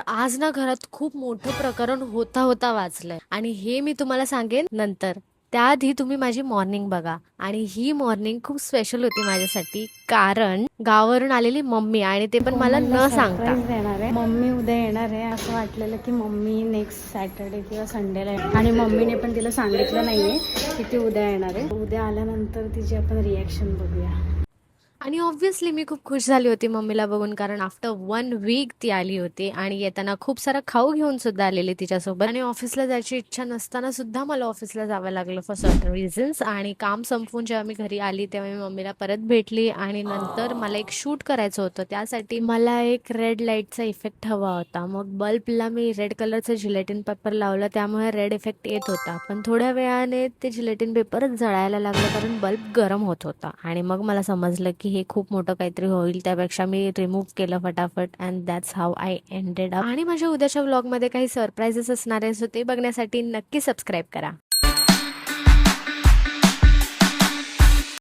आज ना घरात खूप मोठं प्रकरण होता होता वाचलंय आणि हे मी तुम्हाला सांगेन नंतर. त्याआधी तुम्ही माझी मॉर्निंग बघा. आणि ही मॉर्निंग खूप स्पेशल होती माझ्यासाठी, कारण गावावरून आलेली मम्मी, आणि ते पण मला कोमलला न सांगता. सरप्राईज देणार आहे. मम्मी उद्या येणार आहे असं वाटलेलं की मम्मी नेक्स्ट सॅटर्डे किंवा संडेला येणार, आणि मम्मीने पण तिला सांगितलं नाहीये की ती उद्या येणार आहे. उद्या आल्यानंतर तिची आपण रिॲक्शन बघूया. आणि ऑब्व्हियसली मी खूप खुश झाली होती मम्मीला बघून, कारण आफ्टर 1 वीक ती आली होती आणि येताना खूप सारा खाऊ घेऊन सुद्धा आलेली तिच्यासोबत. आणि ऑफिसला जायची इच्छा नसताना सुद्धा मला ऑफिसला जावं लागलं फॉर सर्टन रिझन्स. आणि काम संपवून जेव्हा मी घरी आली तेव्हा मी मम्मीला परत भेटली, आणि नंतर मला एक शूट करायचं होतं. त्यासाठी मला एक रेड लाईटचा इफेक्ट हवा होता. मग बल्बला मी रेड कलरचं जिलेटिन पेपर लावलं, त्यामुळे रेड इफेक्ट येत होता. पण थोड्या वेळाने ते जिलेटिन पेपरच जळायला लागलं, कारण बल्ब गरम होत होता. आणि मग मला समजलं की हे खूप मोठं काहीतरी होईल, त्यापेक्षा मी रिमूव्ह केलं फटाफट, and that's how I ended up. आणि माझ्या उद्याच्या व्लॉगमध्ये काही सरप्राईजेस असणार आहे, सो ते बघण्यासाठी नक्की सबस्क्राईब करा.